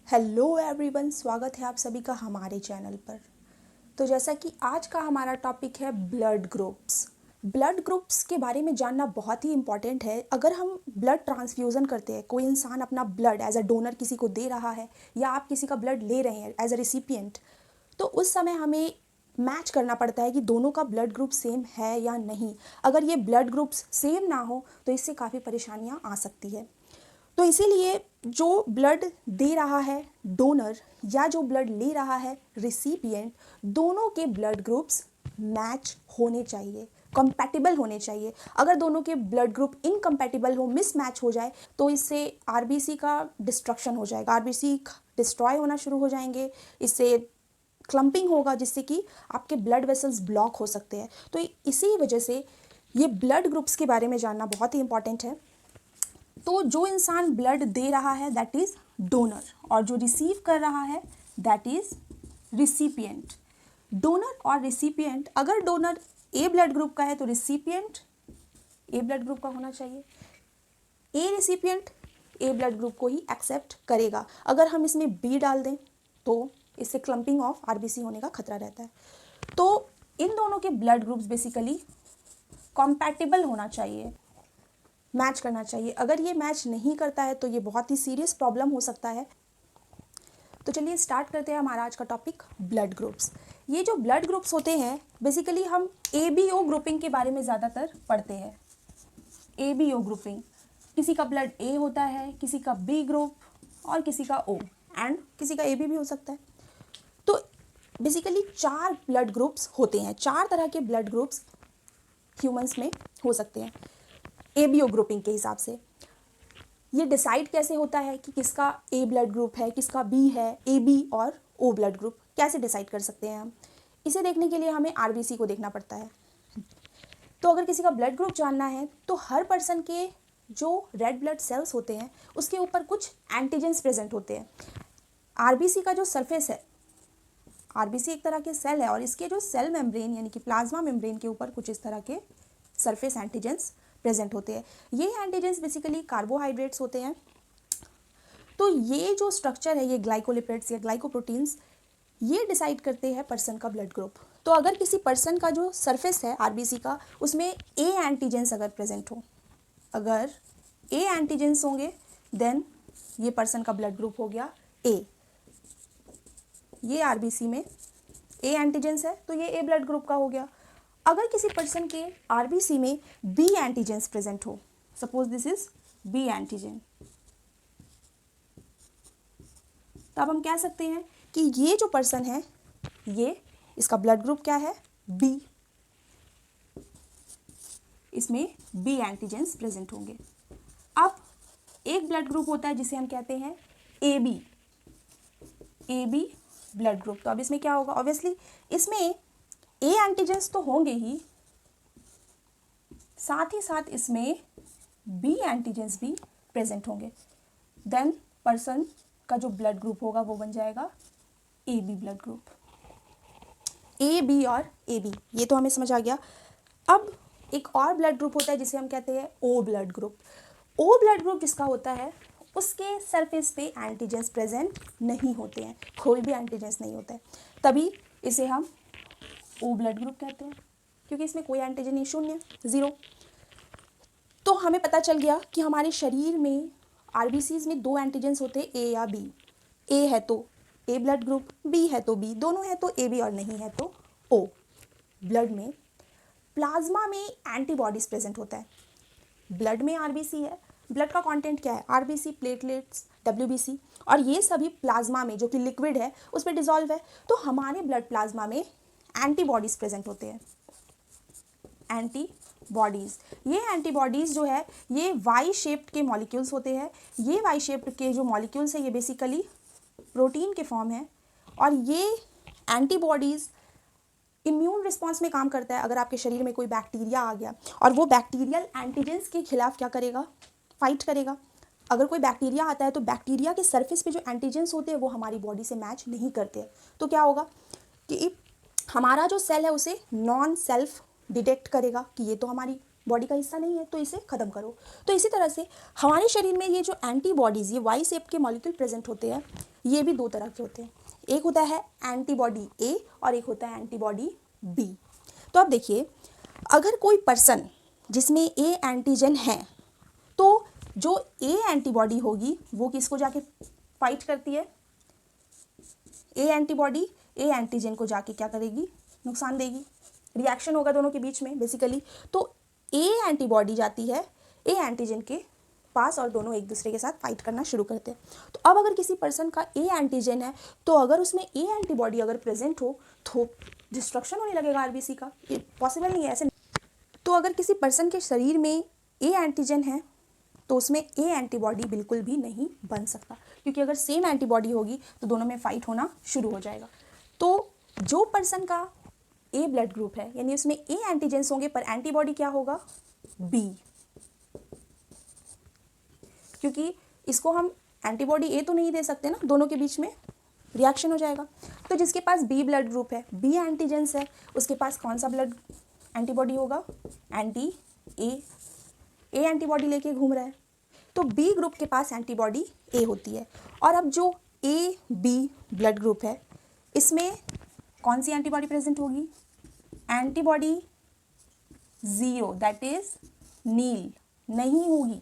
Hello everyone, स्वागत है आप सभी का हमारे चैनल पर। तो जैसा कि आज का हमारा टॉपिक है ब्लड ग्रुप्स। ब्लड ग्रुप्स के बारे में जानना बहुत ही इम्पॉर्टेंट है। अगर हम ब्लड ट्रांसफ्यूज़न करते हैं, कोई इंसान अपना ब्लड एज अ डोनर किसी को दे रहा है या आप किसी का ब्लड ले रहे हैं एज अ रिसिपिएंट, तो उस समय हमें मैच करना पड़ता है कि दोनों का ब्लड ग्रुप सेम है या नहीं। अगर ये ब्लड ग्रुप्स सेम ना हो तो इससे काफ़ी परेशानियाँ आ सकती है। तो इसीलिए जो ब्लड दे रहा है डोनर या जो ब्लड ले रहा है रिसिपिएंट, दोनों के ब्लड ग्रुप्स मैच होने चाहिए, कंपैटिबल होने चाहिए। अगर दोनों के ब्लड ग्रुप इनकम्पैटिबल हो, मिसमैच हो जाए, तो इससे आरबीसी का डिस्ट्रक्शन हो जाएगा, आरबीसी डिस्ट्रॉय होना शुरू हो जाएंगे। इससे क्लम्पिंग होगा जिससे कि आपके ब्लड वेसल्स ब्लॉक हो सकते हैं। तो इसी वजह से ये ब्लड ग्रुप्स के बारे में जानना बहुत ही इंपॉर्टेंट है। तो जो इंसान ब्लड दे रहा है दैट इज डोनर, और जो रिसीव कर रहा है दैट इज रिसिपिएंट। डोनर और रिसिपिएंट, अगर डोनर ए ब्लड ग्रुप का है तो रिसिपिएंट ए ब्लड ग्रुप का होना चाहिए। ए रिसिपिएंट ए ब्लड ग्रुप को ही एक्सेप्ट करेगा। अगर हम इसमें बी डाल दें तो इससे क्लम्पिंग ऑफ आरबीसी होने का खतरा रहता है। तो इन दोनों के ब्लड ग्रुप्स बेसिकली कॉम्पैटिबल होना चाहिए, मैच करना चाहिए। अगर ये मैच नहीं करता है तो ये बहुत ही सीरियस प्रॉब्लम हो सकता है। तो चलिए स्टार्ट करते हैं हमारा आज का टॉपिक, ब्लड ग्रुप्स। ये जो ब्लड ग्रुप्स होते हैं बेसिकली हम ABO ग्रुपिंग के बारे में ज़्यादातर पढ़ते हैं। ABO ग्रुपिंग, किसी का ब्लड A होता है, किसी का B ग्रुप और किसी का O एंड किसी का AB भी हो सकता है। तो बेसिकली 4 ब्लड ग्रुप्स होते हैं, 4 तरह के ब्लड ग्रुप्स ह्यूमंस में हो सकते हैं ABO ग्रुपिंग के हिसाब से। ये डिसाइड कैसे होता है कि किसका A ब्लड ग्रुप है, किसका B है, AB और O ब्लड ग्रुप कैसे डिसाइड कर सकते हैं हम? इसे देखने के लिए हमें आरबीसी को देखना पड़ता है। तो अगर किसी का ब्लड ग्रुप जानना है तो हर पर्सन के जो रेड ब्लड सेल्स होते हैं उसके ऊपर कुछ एंटीजेंस प्रेजेंट होते हैं। आरबीसी का जो सरफेस है, आरबीसी एक तरह के सेल है और इसके जो सेल मेम्ब्रेन यानी कि प्लाज्मा मेम्ब्रेन के ऊपर कुछ इस तरह के सरफेस एंटीजेंस प्रेजेंट होते हैं। ये एंटीजेंस बेसिकली कार्बोहाइड्रेट्स होते हैं। तो ये जो स्ट्रक्चर है, ये ग्लाइकोलिपिड्स या ग्लाइकोप्रोटीन्स, ये डिसाइड करते हैं पर्सन का ब्लड ग्रुप। तो अगर किसी पर्सन का जो सरफेस है आरबीसी का, उसमें ए एंटीजेंस अगर प्रेजेंट हो, अगर ए एंटीजेंस होंगे देन ये पर्सन का ब्लड ग्रुप हो गया ए। ये आरबीसी में ए एंटीजेंस है तो ये ए ब्लड ग्रुप का हो गया। अगर किसी पर्सन के आरबीसी में बी एंटीजेंस प्रेजेंट हो, suppose this is B antigen, तो अब हम कह सकते हैं कि ये जो पर्सन है, ये इसका ब्लड ग्रुप क्या है, बी। इसमें बी एंटीजेंस प्रेजेंट होंगे। अब एक ब्लड ग्रुप होता है जिसे हम कहते हैं ए बी ब्लड ग्रुप। तो अब इसमें क्या होगा, ऑब्वियसली इसमें ए एंटीजेंस तो होंगे ही, साथ ही साथ इसमें बी एंटीजेंस भी प्रेजेंट होंगे। देन पर्सन का जो ब्लड ग्रुप होगा वो बन जाएगा A B blood group. A B और ए बी, ये तो हमें समझ आ गया। अब एक और ब्लड ग्रुप होता है जिसे हम कहते हैं O blood group. O blood group जिसका होता है उसके सरफेस पे एंटीजेंस प्रेजेंट नहीं होते हैं, कोई भी एंटीजेंस नहीं होता है, तभी इसे हम ओ ब्लड ग्रुप कहते हैं, क्योंकि इसमें कोई एंटीजन नहीं, शून्य, जीरो। तो हमें पता चल गया कि हमारे शरीर में आरबीसीज में 2 एंटीजेंस होते हैं, ए या बी। ए है तो ए ब्लड ग्रुप, बी है तो बी, दोनों है तो ए बी और नहीं है तो ओ। ब्लड में, प्लाज्मा में एंटीबॉडीज प्रेजेंट होता है। ब्लड में आरबीसी है, ब्लड का कंटेंट क्या है, आरबीसी, प्लेटलेट्स, डब्ल्यूबीसी, और ये सभी प्लाज्मा में जो कि लिक्विड है उस पर डिजॉल्व है। तो हमारे ब्लड प्लाज्मा में एंटीबॉडीज प्रेजेंट होते हैं, एंटीबॉडीज। ये एंटीबॉडीज जो है ये वाई शेप्ड के मॉलिक्यूल्स होते हैं। ये वाई शेप्ड के जो मॉलिक्यूल्स है ये बेसिकली प्रोटीन के फॉर्म है, और ये एंटीबॉडीज इम्यून रिस्पॉन्स में काम करता है। अगर आपके शरीर में कोई बैक्टीरिया आ गया और वो बैक्टीरियल एंटीजेंस के खिलाफ क्या करेगा, फाइट करेगा। अगर कोई बैक्टीरिया आता है तो बैक्टीरिया के सरफेस पे जो एंटीजेंस होते हैं वो हमारी बॉडी से मैच नहीं करते हैं, तो क्या होगा कि हमारा जो सेल है उसे नॉन सेल्फ डिटेक्ट करेगा कि ये तो हमारी बॉडी का हिस्सा नहीं है, तो इसे ख़त्म करो। तो इसी तरह से हमारे शरीर में ये जो एंटीबॉडीज़, ये वाई शेप के मॉलिक्यूल प्रेजेंट होते हैं, ये भी दो तरह के होते हैं। एक होता है एंटीबॉडी ए और एक होता है एंटीबॉडी बी। तो अब देखिए, अगर कोई पर्सन जिसमें ए एंटीजन है, तो जो ए एंटीबॉडी होगी वो किसको जाके फाइट करती है? ए एंटीबॉडी ए एंटीजन को जाके क्या करेगी? नुकसान देगी, रिएक्शन होगा दोनों के बीच में बेसिकली। तो ए एंटीबॉडी जाती है ए एंटीजन के पास और दोनों एक दूसरे के साथ फाइट करना शुरू करते हैं। तो अब अगर किसी पर्सन का ए एंटीजन है, तो अगर उसमें ए एंटीबॉडी अगर प्रेजेंट हो तो डिस्ट्रक्शन होने लगेगा आरबीसी का, ये पॉसिबल नहीं है ऐसे। तो अगर किसी पर्सन के शरीर में ए एंटीजन है तो उसमें ए एंटीबॉडी बिल्कुल भी नहीं बन सकता, क्योंकि अगर सेम एंटीबॉडी होगी तो दोनों में फाइट होना शुरू हो जाएगा। तो जो पर्सन का ए ब्लड ग्रुप है, यानी उसमें ए एंटीजेंस होंगे पर एंटीबॉडी क्या होगा? बी, क्योंकि इसको हम एंटीबॉडी ए तो नहीं दे सकते ना, दोनों के बीच में रिएक्शन हो जाएगा। तो जिसके पास बी ब्लड ग्रुप है, बी एंटीजेंस है, उसके पास कौन सा ब्लड एंटीबॉडी होगा? एंटी ए एंटीबॉडी लेके घूम रहा है, तो बी ग्रुप के पास एंटीबॉडी ए होती है। और अब जो ए बी ब्लड ग्रुप है, इसमें कौन सी एंटीबॉडी प्रेजेंट होगी? एंटीबॉडी ज़ीरो, दैट इज नील, नहीं होगी,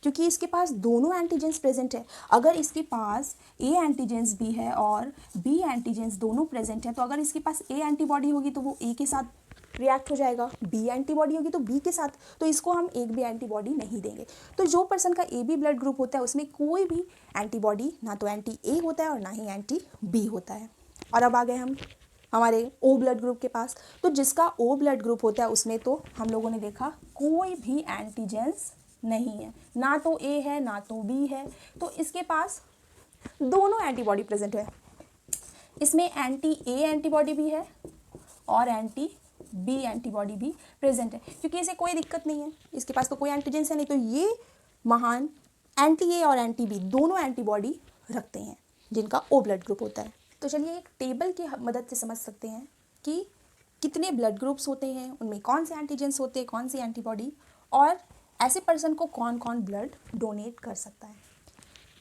क्योंकि इसके पास दोनों एंटीजेंस प्रेजेंट है। अगर इसके पास ए एंटीजेंस भी है और बी एंटीजेंस दोनों प्रेजेंट है, तो अगर इसके पास ए एंटीबॉडी होगी तो वो ए के साथ रिएक्ट हो जाएगा, बी एंटीबॉडी होगी तो बी के साथ, तो इसको हम एक भी एंटीबॉडी नहीं देंगे। तो जो पर्सन का ए बी ब्लड ग्रुप होता है उसमें कोई भी एंटीबॉडी ना तो एंटी ए होता है और ना ही एंटी बी होता है। और अब आ गए हम हमारे ओ ब्लड ग्रुप के पास। तो जिसका ओ ब्लड ग्रुप होता है उसमें तो हम लोगों ने देखा कोई भी एंटीजेंस नहीं है, ना तो ए है ना तो बी है, तो इसके पास दोनों एंटीबॉडी प्रेजेंट है। इसमें एंटी ए एंटीबॉडी भी है और एंटी बी एंटीबॉडी भी प्रेजेंट है, क्योंकि इसे कोई दिक्कत नहीं है, इसके पास तो कोई एंटीजेंस है नहीं, तो ये महान एंटी ए और एंटी बी दोनों एंटीबॉडी रखते हैं जिनका ओ ब्लड ग्रुप होता है। तो चलिए एक टेबल की मदद से समझ सकते हैं कि कितने ब्लड ग्रुप्स होते हैं, उनमें कौन से एंटीजेंस होते हैं, कौन सी एंटीबॉडी, और ऐसे पर्सन को कौन कौन ब्लड डोनेट कर सकता है।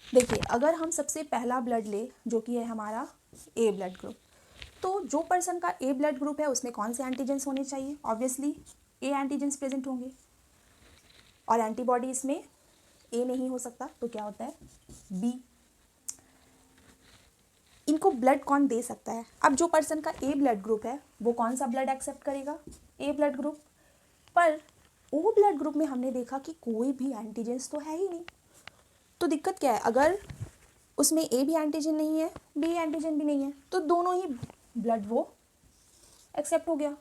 देखिए, अगर हम सबसे पहला ब्लड ले जो कि है हमारा ए ब्लड ग्रुप, तो जो पर्सन का ए ब्लड ग्रुप है उसमें कौन से एंटीजेंस होने चाहिए? ऑब्वियसली ए एंटीजेंस प्रेजेंट होंगे, और एंटीबॉडी इसमें ए नहीं हो सकता, तो क्या होता है? बी। इनको ब्लड कौन दे सकता है? अब जो पर्सन का ए ब्लड ग्रुप है वो कौन सा ब्लड एक्सेप्ट करेगा? ए ब्लड ग्रुप। पर ओ ब्लड ग्रुप में हमने देखा कि कोई भी एंटीजेंस तो है ही नहीं, तो दिक्कत क्या है? अगर उसमें ए भी एंटीजन नहीं है, बी एंटीजन भी नहीं है, तो दोनों ही ब्लड वो एक्सेप्ट हो गया।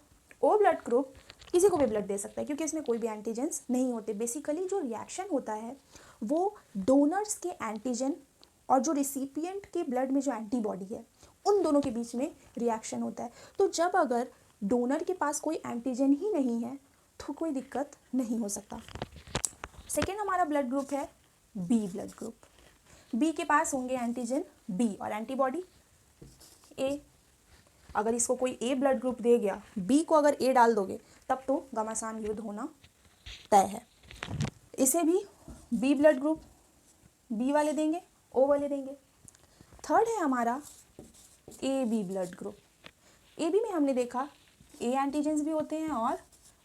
ओ ब्लड ग्रुप किसी को भी ब्लड दे सकता है क्योंकि इसमें कोई भी एंटीजेंस नहीं होते। बेसिकली जो रिएक्शन होता है वो डोनर्स के एंटीजन और जो रिसिपिएंट के ब्लड में जो एंटीबॉडी है उन दोनों के बीच में रिएक्शन होता है। तो जब अगर डोनर के पास कोई एंटीजन ही नहीं है तो कोई दिक्कत नहीं हो सकता। सेकेंड हमारा ब्लड ग्रुप है बी ब्लड ग्रुप। बी के पास होंगे एंटीजन बी और एंटीबॉडी ए। अगर इसको कोई ए ब्लड ग्रुप दे गया, बी को अगर ए डाल दोगे तब तो घमासान युद्ध होना तय है। इसे भी बी ब्लड ग्रुप, बी वाले देंगे, ओ वाले देंगे। थर्ड है हमारा A B blood group. A B में हमने देखा ए एंटीजेंस भी होते हैं और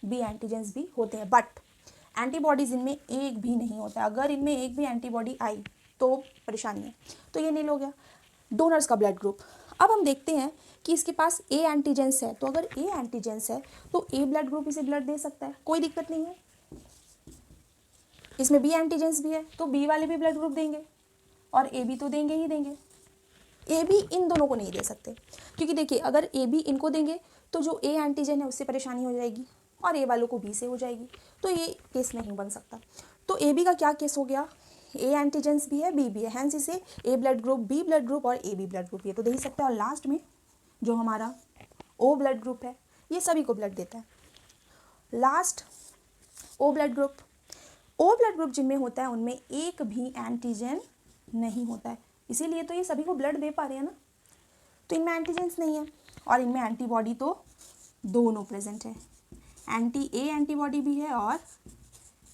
बी एंटीजेंस भी होते हैं, बट एंटीबॉडीज इनमें एक भी नहीं होता है। अगर इनमें एक भी एंटीबॉडी आई तो परेशानी है। तो ये नील हो गया डोनर्स का ब्लड ग्रुप। अब हम देखते हैं कि इसके पास ए एंटीजेंस है, तो अगर ए एंटीजेंस है तो ए ब्लड ग्रुप इसे ब्लड दे सकता है, कोई दिक्कत नहीं है। इसमें बी एंटीजेंस भी है तो बी वाले भी ब्लड ग्रुप देंगे और ए बी तो देंगे ही देंगे। ए बी इन दोनों को नहीं दे सकते क्योंकि देखिए अगर ए बी इनको देंगे तो जो ए एंटीजन है उससे परेशानी हो जाएगी और ए वालों को बी से हो जाएगी, तो ये केस नहीं बन सकता। तो ए बी का क्या केस हो गया? ए एंटीजेंस भी है, बी भी है, हैंस इसे A blood group, B blood group और ए बी ब्लड ग्रुप ये तो दे ही सकता है। और लास्ट में जो हमारा ओ ब्लड ग्रुप है ये सभी को ब्लड देता है। Last O blood group. O blood group जिनमें होता है उनमें एक भी एंटीजन नहीं होता है, इसीलिए तो ये सभी को ब्लड दे पा रहे हैं ना। तो इनमें एंटीजेंस नहीं है और इनमें एंटीबॉडी तो दोनों प्रेजेंट है, एंटी ए एंटीबॉडी भी है और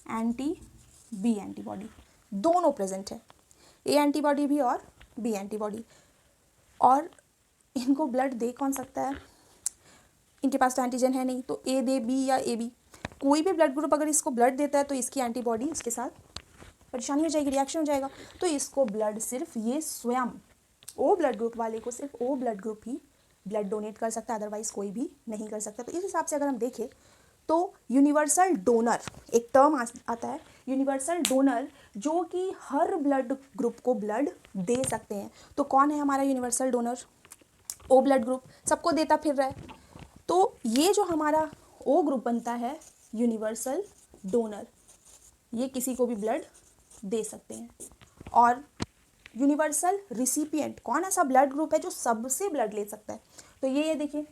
एंटी बी एंटीबॉडी, दोनों प्रेजेंट है, ए एंटीबॉडी भी और बी एंटीबॉडी। और इनको ब्लड दे कौन सकता है, इनके पास तो एंटीजन है नहीं, तो ए दे बी या ए बी, कोई भी ब्लड ग्रुप अगर इसको ब्लड देता है तो इसकी एंटीबॉडी इसके साथ परेशानी हो जाएगी, रिएक्शन हो जाएगा, तो इसको ब्लड सिर्फ ये स्वयं ओ ब्लड ग्रुप वाले को सिर्फ ओ ब्लड ग्रुप ही ब्लड डोनेट कर सकता है, अदरवाइज कोई भी नहीं कर सकता। तो इस हिसाब से अगर हम देखें तो यूनिवर्सल डोनर एक टर्म आता है, यूनिवर्सल डोनर, जो कि हर ब्लड ग्रुप को ब्लड दे सकते हैं। तो कौन है हमारा universal donor, O blood group, सबको देता फिर रहा है। तो ये जो हमारा ओ ग्रुप बनता है यूनिवर्सल डोनर, ये किसी को भी ब्लड दे सकते हैं। और यूनिवर्सल रिसिपिएंट, कौन ऐसा ब्लड ग्रुप है जो सबसे ब्लड ले सकता है, तो ये देखिए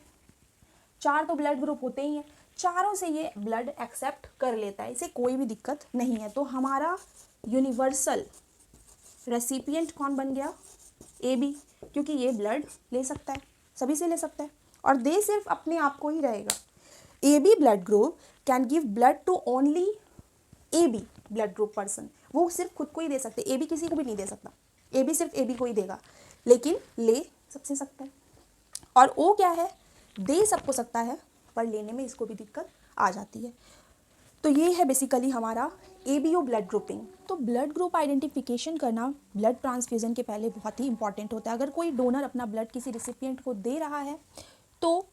4 तो ब्लड ग्रुप होते ही हैं, चारों से ये ब्लड एक्सेप्ट कर लेता है, इसे कोई भी दिक्कत नहीं है। तो हमारा यूनिवर्सल रेसिपिएंट कौन बन गया, ए बी, क्योंकि ये ब्लड ले सकता है, सभी से ले सकता है और दे सिर्फ अपने आप को ही रहेगा। A B blood group can give blood to only A B blood group person, वो सिर्फ खुद को ही दे सकते, ए बी किसी को भी नहीं दे सकता, ए बी सिर्फ ए बी को ही देगा, लेकिन ले सबसे सकता है। और ओ क्या है, दे सबको सकता है पर लेने में इसको भी दिक्कत आ जाती है। तो ये है बेसिकली हमारा एबीओ ब्लड ग्रुपिंग। तो ब्लड ग्रुप आइडेंटिफिकेशन करना ब्लड ट्रांसफ्यूज़न के पहले बहुत ही इंपॉर्टेंट होता है। अगर कोई डोनर अपना ब्लड किसी रिसिपिएंट को दे रहा है तो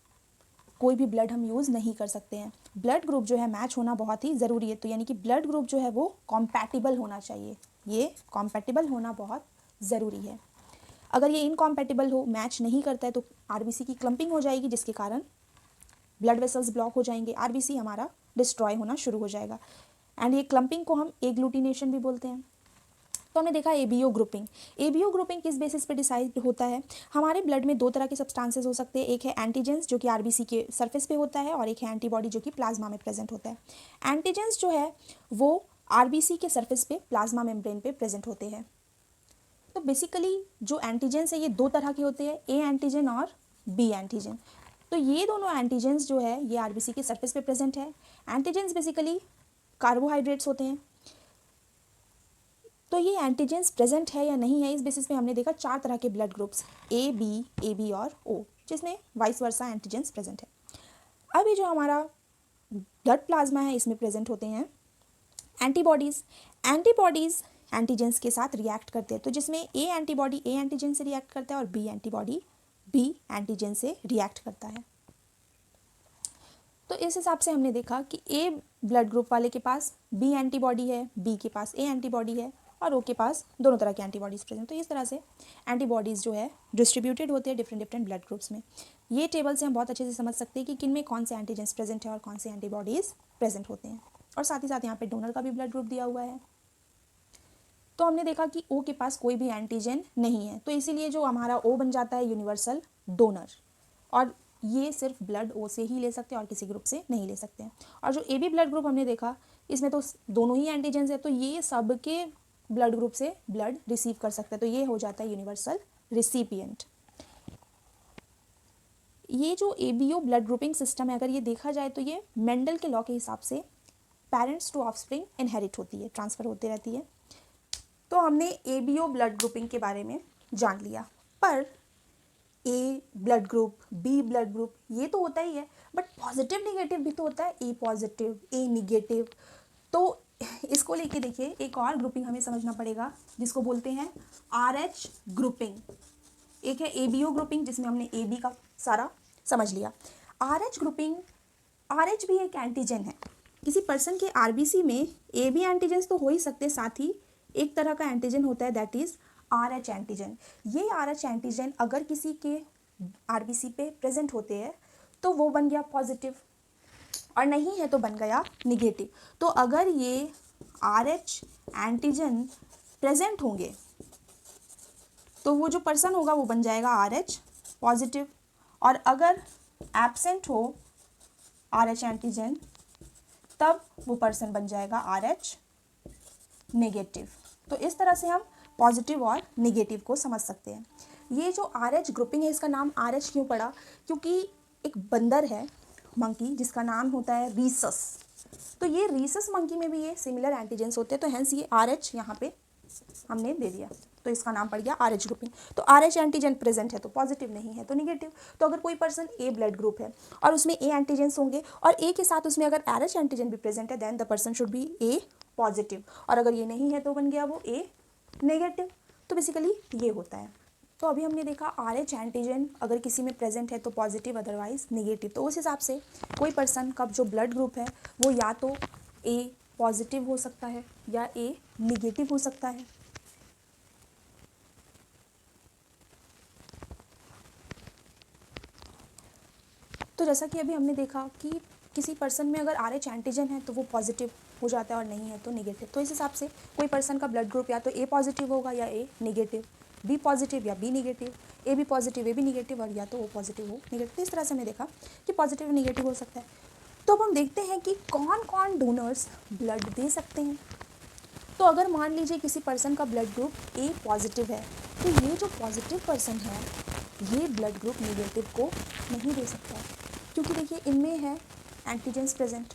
कोई भी ब्लड हम यूज़ नहीं कर सकते हैं। ब्लड ग्रुप जो है मैच होना बहुत ही ज़रूरी है, तो यानी कि ब्लड ग्रुप जो है वो कॉम्पैटिबल होना चाहिए, ये कॉम्पैटिबल होना बहुत ज़रूरी है। अगर ये इनकॉम्पैटिबल हो, मैच नहीं करता है, तो आरबीसी की क्लम्पिंग हो जाएगी, जिसके कारण ब्लड वेसल्स ब्लॉक हो जाएंगे, आरबीसी हमारा डिस्ट्रॉय होना शुरू हो जाएगा। एंड ये क्लम्पिंग को हम एग्लूटिनेशन भी बोलते हैं। तो हमने देखा एबीओ ग्रुपिंग। एबीओ ग्रुपिंग किस बेसिस पे डिसाइड होता है, हमारे ब्लड में 2 तरह के सब्सटेंसेस हो सकते हैं, एक है एंटीजेंस जो कि आरबीसी के सरफेस पे होता है और एक है एंटीबॉडी जो कि प्लाज्मा में प्रेजेंट होता है। एंटीजेंस जो है वो आरबीसी के सरफेस पे प्लाज्मा मेम्ब्रेन पे प्रेजेंट होते हैं। तो बेसिकली जो एंटीजेंस है ये 2 तरह के होते हैं, ए एंटीजन और बी एंटीजन। तो ये दोनों एंटीजेंस जो है ये आरबीसी के सरफेस पे प्रेजेंट है। एंटीजेंस बेसिकली कार्बोहाइड्रेट्स होते हैं। तो ये एंटीजेंस प्रेजेंट है या नहीं है, इस बेसिस पे हमने देखा 4 तरह के ब्लड ग्रुप्स, ए बी और ओ, जिसमें वाइस वर्सा एंटीजेंस प्रेजेंट है। अब ये जो हमारा ब्लड प्लाज्मा है इसमें प्रेजेंट होते हैं एंटीबॉडीज़। एंटीबॉडीज़ एंटीजेंस के साथ रिएक्ट करते हैं, तो जिसमें ए एंटीबॉडी ए एंटीजन से रिएक्ट करता है और बी एंटीबॉडी बी एंटीजन से रिएक्ट करता है। तो इस हिसाब से हमने देखा कि ए ब्लड ग्रुप वाले के पास बी एंटीबॉडी है, बी के पास ए एंटीबॉडी है और ओ के पास दोनों तरह की एंटीबॉडीज़ प्रेजेंट। तो इस तरह से एंटीबॉडीज़ जो है डिस्ट्रीब्यूटेड होते हैं डिफरेंट ब्लड ग्रुप्स में। ये टेबल से हम बहुत अच्छे से समझ सकते हैं कि किन में कौन से एंटीजेंस प्रेजेंट है और कौन से एंटीबॉडीज़ प्रेजेंट होते हैं। और साथ ही साथ यहाँ पे डोनर का भी ब्लड ग्रुप दिया हुआ है। तो हमने देखा कि ओ के पास कोई भी एंटीजन नहीं है, तो इसीलिए जो हमारा ओ बन जाता है यूनिवर्सल डोनर, और ये सिर्फ ब्लड ओ से ही ले सकते हैं और किसी ग्रुप से नहीं ले सकते हैं। और जो ए बी ब्लड ग्रुप हमने देखा इसमें तो दोनों ही एंटीजेंस है, तो ये सबके ब्लड ग्रुप से ब्लड रिसीव कर सकता है, तो ये हो जाता है यूनिवर्सल रिसिपिएंट। ये जो एबीओ ब्लड ग्रुपिंग सिस्टम है, अगर ये देखा जाए तो ये मेंडल के लॉ के हिसाब से पेरेंट्स टू ऑफस्प्रिंग इनहेरिट होती है, ट्रांसफ़र होती रहती है। तो हमने एबीओ ब्लड ग्रुपिंग के बारे में जान लिया, पर A blood group B blood group ये तो होता ही है, बट पॉजिटिव निगेटिव भी तो होता है, ए पॉजिटिव ए निगेटिव। तो इसको लेके देखिए एक और ग्रुपिंग हमें समझना पड़ेगा जिसको बोलते हैं आरएच ग्रुपिंग। एक है एबीओ ग्रुपिंग जिसमें हमने ए बी का सारा समझ लिया। आरएच ग्रुपिंग, आरएच भी एक एंटीजन है। किसी पर्सन के आरबीसी में ए बी एंटीजन्स तो हो ही सकते, साथ ही एक तरह का एंटीजन होता है दैट इज आरएच एंटीजन। ये आरएच एंटीजन अगर किसी के आरबीसी पे प्रेजेंट होते हैं तो वो बन गया पॉजिटिव, और नहीं है तो बन गया निगेटिव। तो अगर ये आरएच एंटीजन प्रेजेंट होंगे तो वो जो पर्सन होगा वो बन जाएगा आरएच पॉजिटिव, और अगर एब्सेंट हो आरएच एंटीजन तब वो पर्सन बन जाएगा आरएच नेगेटिव। तो इस तरह से हम पॉजिटिव और नेगेटिव को समझ सकते हैं। ये जो आरएच ग्रुपिंग है इसका नाम आरएच क्यों पड़ा, क्योंकि एक बंदर है मंकी जिसका नाम होता है रीसस। तो ये रीसस मंकी में भी ये सिमिलर एंटीजेंस होते हैं, तो हेंस ये RH यहाँ पे हमने दे दिया, तो इसका नाम पड़ गया RH ग्रुपिंग। तो RH एंटीजन प्रेजेंट है तो पॉजिटिव, नहीं है तो निगेटिव। तो अगर कोई पर्सन A ब्लड ग्रुप है और उसमें A एंटीजेंस होंगे और A के साथ उसमें अगर RH एंटीजन भी प्रेजेंट है, then the person should be A positive, और अगर ये नहीं है तो बन गया वो A नेगेटिव। तो बेसिकली ये होता है। तो अभी हमने देखा RH एंटीजन अगर किसी में प्रेजेंट है तो पॉजिटिव, अदरवाइज निगेटिव। तो उस हिसाब से कोई पर्सन का जो ब्लड ग्रुप है वो या तो A पॉजिटिव हो सकता है या A निगेटिव हो सकता है। तो जैसा कि अभी हमने देखा कि किसी पर्सन में अगर RH एंटीजन है तो वो पॉजिटिव हो जाता है और नहीं है तो निगेटिव। तो इस हिसाब से कोई पर्सन का ब्लड ग्रुप या तो A पॉजिटिव होगा या A निगेटिव, B पॉजिटिव या B निगेटिव, A भी पॉजिटिव A भी निगेटिव, और या तो O पॉजिटिव हो निगेटिव। तो इस तरह से हमने देखा कि पॉजिटिव निगेटिव हो सकता है। तो अब हम देखते हैं कि कौन कौन डोनर्स ब्लड दे सकते हैं। तो अगर मान लीजिए किसी पर्सन का ब्लड ग्रुप A पॉजिटिव है, तो ये जो पॉजिटिव पर्सन है ये ब्लड ग्रुप निगेटिव को नहीं दे सकता, क्योंकि देखिए इनमें है एंटीजेंस प्रेजेंट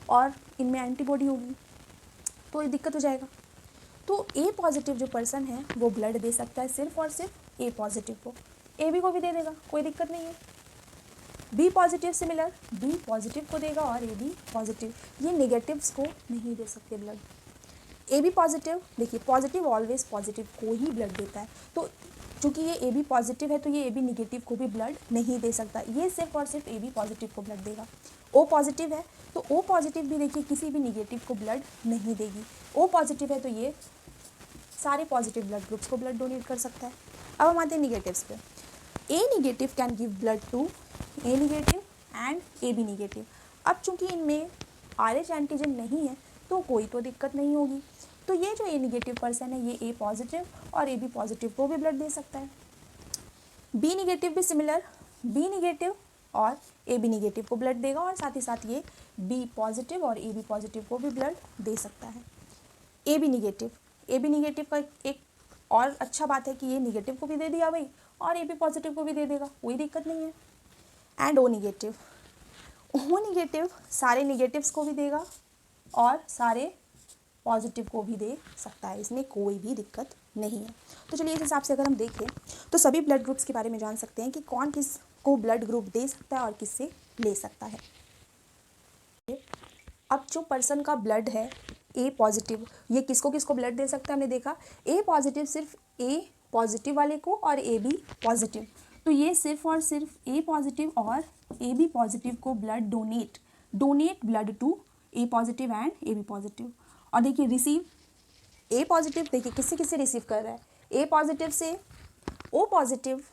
और इनमें एंटीबॉडी होगी, तो ये दिक्कत हो जाएगा। तो A पॉजिटिव जो पर्सन है वो ब्लड दे सकता है सिर्फ और सिर्फ A पॉजिटिव को, AB को भी दे देगा, कोई दिक्कत नहीं है। B positive similar B positive को देगा और AB पॉजिटिव, ये नेगेटिव्स को नहीं दे सकते ब्लड। AB पॉजिटिव, देखिए पॉजिटिव ऑलवेज पॉजिटिव को ही ब्लड देता है, तो चूँकि ये AB पॉजिटिव है तो ये AB निगेटिव को भी ब्लड नहीं दे सकता, ये सिर्फ और सिर्फ AB पॉजिटिव को ब्लड देगा। O पॉजिटिव है तो O पॉजिटिव भी देखिए किसी भी निगेटिव को ब्लड नहीं देगी। O पॉजिटिव है तो ये सारे पॉजिटिव ब्लड ग्रुप्स को ब्लड डोनेट कर सकता है। अब हम आते हैं निगेटिव्स पे। A negative can give blood to A negative and AB negative. अब चूँकि इनमें RH एंटीजन नहीं है तो कोई तो दिक्कत नहीं होगी, तो ये जो A निगेटिव पर्सन है ये A पॉजिटिव और AB पॉजिटिव को भी ब्लड दे सकता है। B निगेटिव भी सिमिलर B निगेटिव और AB निगेटिव को ब्लड देगा, और साथ ही साथ ये B पॉजिटिव और AB पॉजिटिव को भी ब्लड दे सकता है। AB निगेटिव का एक और अच्छा बात है कि ये निगेटिव को भी दे दिया भाई और AB पॉजिटिव को भी दे देगा, कोई दिक्कत नहीं है। एंड O निगेटिव सारे निगेटिव्स को भी देगा और सारे पॉजिटिव को भी दे सकता है, इसमें कोई भी दिक्कत नहीं है। तो चलिए इस हिसाब से अगर हम देखें तो सभी ब्लड ग्रुप्स के बारे में जान सकते हैं कि कौन किस को ब्लड ग्रुप दे सकता है और किससे ले सकता है। अब जो पर्सन का ब्लड है A पॉजिटिव, ये किसको किसको ब्लड दे सकता है, हमने देखा A पॉजिटिव सिर्फ A पॉजिटिव वाले को और AB पॉजिटिव, तो ये सिर्फ और सिर्फ A पॉजिटिव और AB पॉजिटिव को blood donate blood to A positive and AB positive. और देखिए रिसीव A पॉजिटिव, देखिए किससे किससे रिसीव कर रहा है, A पॉजिटिव से O पॉजिटिव,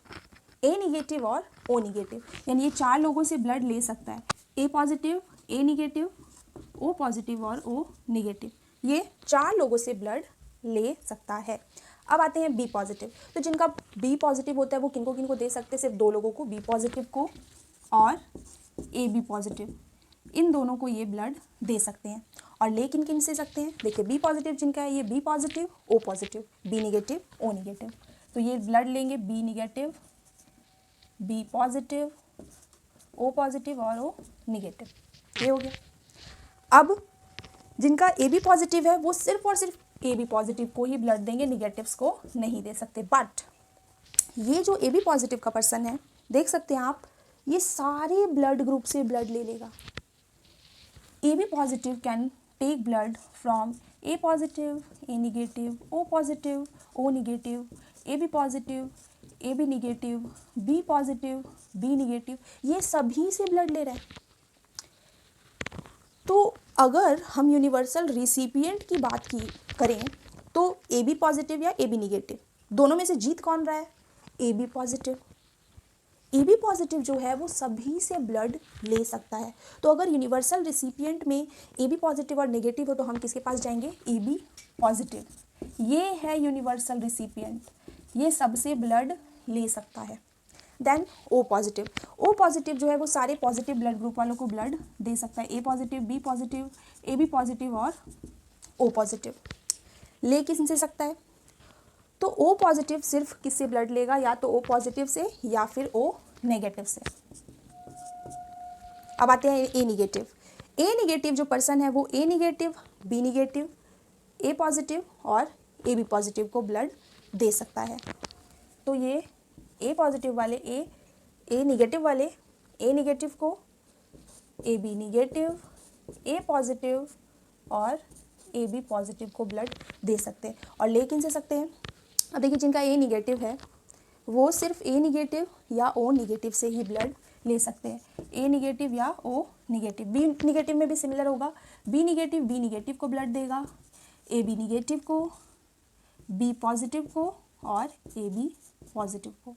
A निगेटिव और O निगेटिव, यानी ये 4 लोगों से ब्लड ले सकता है, A positive, A negative, O positive और O निगेटिव, ये 4 लोगों से ब्लड ले सकता है। अब आते हैं B पॉजिटिव, तो जिनका B पॉजिटिव होता है वो किनको किनको दे सकते हैं, सिर्फ 2 लोगों को, B पॉजिटिव को और AB पॉजिटिव, इन दोनों को ये ब्लड दे सकते हैं। और ले किन किन से सकते हैं, देखिए B पॉजिटिव जिनका है ये B positive O positive, B negative O negative, तो ये ब्लड लेंगे B negative, B positive, O positive और O निगेटिव, ये हो गया। अब जिनका AB पॉजिटिव है वो सिर्फ और सिर्फ AB पॉजिटिव को ही ब्लड देंगे, निगेटिव्स को नहीं दे सकते। बट ये जो AB पॉजिटिव का पर्सन है, देख सकते हैं आप, ये सारे ब्लड ग्रुप से ब्लड ले लेगा। AB positive can take blood from A positive, A negative, O positive, O negative, AB positive, AB negative, B positive, B negative, ये सभी से ब्लड ले रहा है। तो अगर हम यूनिवर्सल रिसिपिएंट की बात करें तो AB पॉजिटिव या AB निगेटिव, दोनों में से जीत कौन रहा है, AB पॉजिटिव। AB पॉजिटिव जो है वो सभी से ब्लड ले सकता है। तो अगर यूनिवर्सल रिसिपिएंट में AB पॉजिटिव और नेगेटिव हो तो हम किसके पास जाएंगे, AB पॉजिटिव, ये है यूनिवर्सल रिसिपिएंट, ये सबसे ब्लड ले सकता है। देन O पॉजिटिव जो है वो सारे पॉजिटिव ब्लड ग्रुप वालों को ब्लड दे सकता है, A positive, B positive, AB positive और O पॉजिटिव। ले किस से सकता है, तो O पॉजिटिव सिर्फ किससे ब्लड लेगा, या तो O पॉजिटिव से या फिर O नेगेटिव से। अब आते हैं ए निगेटिव। ए निगेटिव जो पर्सन है वो ए negative, B negative, A positive और ए बी पॉजिटिव को ब्लड दे सकता है। तो ये ए पॉजिटिव वाले ए निगेटिव वाले ए निगेटिव को, A B negative, A positive और ए बी पॉजिटिव को ब्लड दे सकते हैं। और ले किन से सकते हैं? अब देखिए जिनका ए निगेटिव है वो सिर्फ ए निगेटिव या ओ निगेटिव से ही ब्लड ले सकते हैं। ए निगेटिव या ओ निगेटिव। बी निगेटिव में भी सिमिलर होगा, बी निगेटिव को ब्लड देगा, ए बी निगेटिव को, बी पॉजिटिव को और ए बी पॉजिटिव को।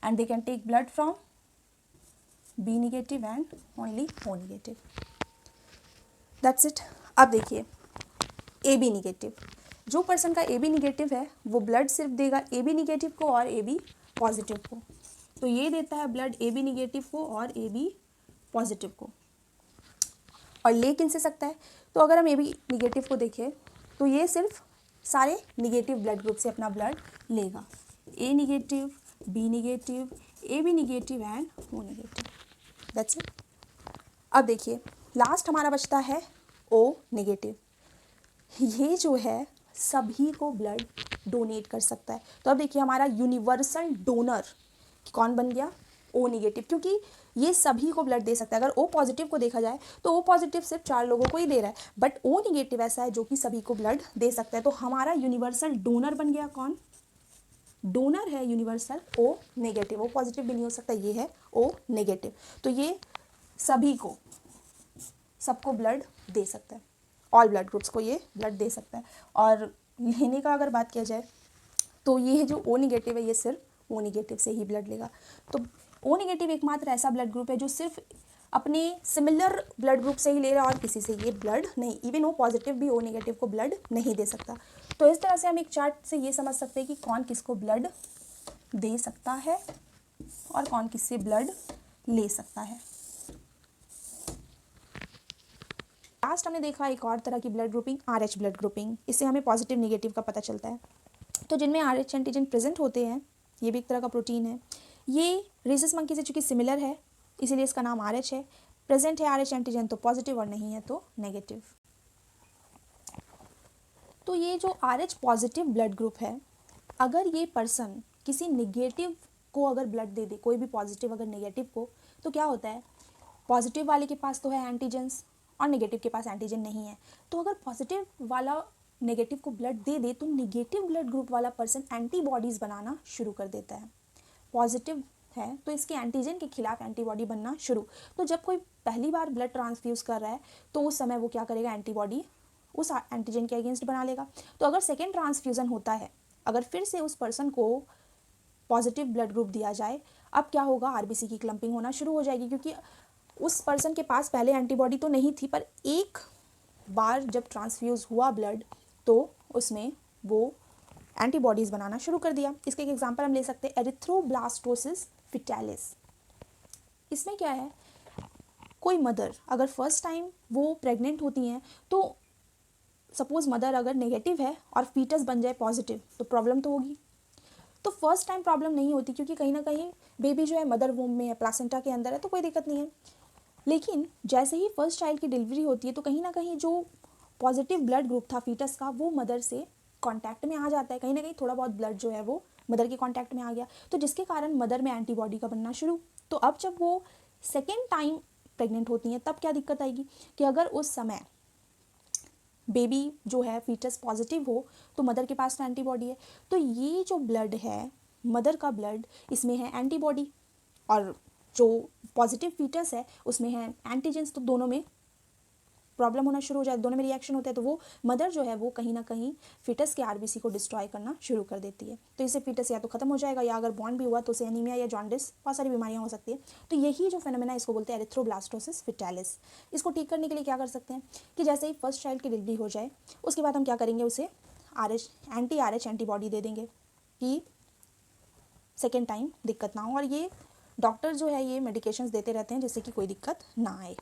And they can take blood from B negative and only O negative. That's it. अब देखिए ए बी निगेटिव, जो पर्सन का ए बी निगेटिव है वो ब्लड सिर्फ देगा ए बी निगेटिव को और ए बी पॉजिटिव को। तो ये देता है ब्लड ए बी निगेटिव को और ए बी पॉजिटिव को। और ले किन से सकता है? तो अगर हम ए बी निगेटिव को देखें तो ये सिर्फ सारे निगेटिव ब्लड ग्रुप से अपना ब्लड लेगा, A negative, B negative, A B negative and O negative. That's it. अब देखिए लास्ट हमारा बचता है ओ निगेटिव। ये जो है सभी को ब्लड डोनेट कर सकता है। तो अब देखिए हमारा यूनिवर्सल डोनर कौन बन गया? ओ निगेटिव, क्योंकि ये सभी को ब्लड दे सकता है। अगर ओ पॉजिटिव को देखा जाए तो ओ पॉजिटिव सिर्फ 4 लोगों को ही दे रहा है, बट ओ निगेटिव ऐसा है जो कि सभी को ब्लड दे सकता है। तो हमारा यूनिवर्सल डोनर बन गया कौन? डोनर है universal O negative. O positive भी नहीं हो सकता, ये है ओ नेगेटिव। तो ये सभी को, सबको ब्लड दे सकता है, ऑल ब्लड ग्रुप्स को ये ब्लड दे सकता है। और लेने का अगर बात किया जाए तो ये जो ओ निगेटिव है ये सिर्फ ओ निगेटिव से ही ब्लड लेगा। तो ओ निगेटिव एकमात्र ऐसा ब्लड ग्रुप है जो सिर्फ अपने सिमिलर ब्लड ग्रुप से ही ले रहा है और किसी से ये ब्लड नहीं। इवन ओ पॉजिटिव भी ओ निगेटिव को ब्लड नहीं दे सकता। तो इस तरह से हम एक चार्ट से ये समझ सकते हैं कि कौन किसको ब्लड दे सकता है और कौन किससे ब्लड ले सकता है। लास्ट हमने देखा एक और तरह की blood grouping, RH blood grouping. इससे हमें पॉजिटिव निगेटिव का पता चलता है। तो जिनमें RH एंटीजन प्रेजेंट होते हैं, ये भी एक तरह का प्रोटीन है। ये रेसिस मंकी से चूंकि सिमिलर है इसीलिए इसका नाम RH है। प्रेजेंट है RH एंटीजन तो पॉजिटिव और नहीं है तो नेगेटिव। तो ये जो RH पॉजिटिव ब्लड ग्रुप है, अगर ये पर्सन किसी निगेटिव को अगर ब्लड दे दे, कोई भी पॉजिटिव अगर निगेटिव को, तो क्या होता है? पॉजिटिव वाले के पास तो है एंटीजन्स और नेगेटिव के पास एंटीजन नहीं है। तो अगर पॉजिटिव वाला नेगेटिव को ब्लड दे दे तो नेगेटिव ब्लड ग्रुप वाला पर्सन एंटीबॉडीज़ बनाना शुरू कर देता है। पॉजिटिव है तो इसके एंटीजन के खिलाफ एंटीबॉडी बनना शुरू। तो जब कोई पहली बार ब्लड ट्रांसफ्यूज़ कर रहा है तो उस समय वो क्या करेगा? एंटीबॉडी उस एंटीजन के अगेंस्ट बना लेगा। तो अगर सेकेंड ट्रांसफ्यूज़न होता है, अगर फिर से उस पर्सन को पॉजिटिव ब्लड ग्रुप दिया जाए, अब क्या होगा? RBC की क्लम्पिंग होना शुरू हो जाएगी, क्योंकि उस पर्सन के पास पहले एंटीबॉडी तो नहीं थी, पर एक बार जब ट्रांसफ्यूज़ हुआ ब्लड तो उसमें वो एंटीबॉडीज़ बनाना शुरू कर दिया। इसके एक एग्जांपल हम ले सकते हैं एरिथ्रोब्लास्टोसिस फिटालिस। इसमें क्या है? कोई मदर अगर फर्स्ट टाइम वो प्रेग्नेंट होती हैं तो सपोज मदर अगर नेगेटिव है और फीटस बन जाए पॉजिटिव तो प्रॉब्लम तो होगी। तो फर्स्ट टाइम प्रॉब्लम नहीं होती क्योंकि कहीं ना कहीं बेबी जो है मदर वोम में है, प्लासेंटा के अंदर है, तो कोई दिक्कत नहीं है। लेकिन जैसे ही फर्स्ट चाइल्ड की डिलीवरी होती है तो कहीं ना कहीं जो पॉजिटिव ब्लड ग्रुप था फीटस का वो मदर से कांटेक्ट में आ जाता है। कहीं ना कहीं थोड़ा बहुत ब्लड जो है वो मदर के कांटेक्ट में आ गया, तो जिसके कारण मदर में एंटीबॉडी का बनना शुरू। तो अब जब वो सेकेंड टाइम प्रेग्नेंट होती हैं तब क्या दिक्कत आएगी कि अगर उस समय बेबी जो है फीटस पॉजिटिव हो तो मदर के पास एंटीबॉडी है। तो ये जो ब्लड है मदर का ब्लड, इसमें है एंटीबॉडी और जो पॉजिटिव फीटस है उसमें है एंटीजेंस। तो दोनों में प्रॉब्लम होना शुरू हो जाए, दोनों में रिएक्शन होता है। तो वो मदर जो है वो कहीं ना कहीं फीटस के RBC को डिस्ट्रॉय करना शुरू कर देती है। तो इससे फीटस या तो खत्म हो जाएगा या अगर बॉर्न भी हुआ तो उसे एनीमिया या जॉन्डिस, बहुत सारी बीमारियां हो सकती है। तो यही जो फेनोमेना इसको बोलते हैं एरिथ्रोब्लास्टोसिस फिटालिस। इसको ठीक करने के लिए क्या कर सकते हैं कि जैसे ही फर्स्ट चाइल्ड की डिलीवरी हो जाए उसके बाद हम क्या करेंगे, उसे एंटी-RH एंटीबॉडी दे देंगे कि सेकेंड टाइम दिक्कत ना हो। और ये डॉक्टर जो है ये मेडिकेशंस देते रहते हैं जिससे कि कोई दिक्कत ना आए।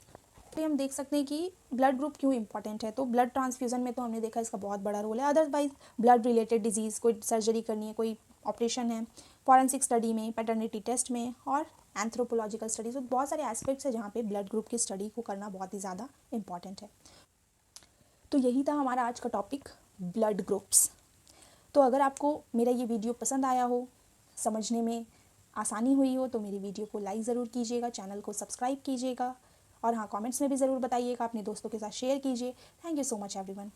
तो हम देख सकते हैं कि ब्लड ग्रुप क्यों इंपॉर्टेंट है। तो ब्लड ट्रांसफ्यूज़न में तो हमने देखा इसका बहुत बड़ा रोल है। अदरवाइज ब्लड रिलेटेड डिजीज़, कोई सर्जरी करनी है, कोई ऑपरेशन है, फॉरेंसिक स्टडी में, पैटर्निटी टेस्ट में और एंथ्रोपोलॉजिकल स्टडीज। तो बहुत सारे एस्पेक्ट्स है जहाँ पे ब्लड ग्रुप की स्टडी को करना बहुत ही ज़्यादा इंपॉर्टेंट है। तो यही था हमारा आज का टॉपिक, ब्लड ग्रुप्स। तो अगर आपको मेरा ये वीडियो पसंद आया हो, समझने में आसानी हुई हो, तो मेरी वीडियो को लाइक ज़रूर कीजिएगा, चैनल को सब्सक्राइब कीजिएगा और हाँ, कमेंट्स में भी ज़रूर बताइएगा, अपने दोस्तों के साथ शेयर कीजिए। Thank you so much everyone.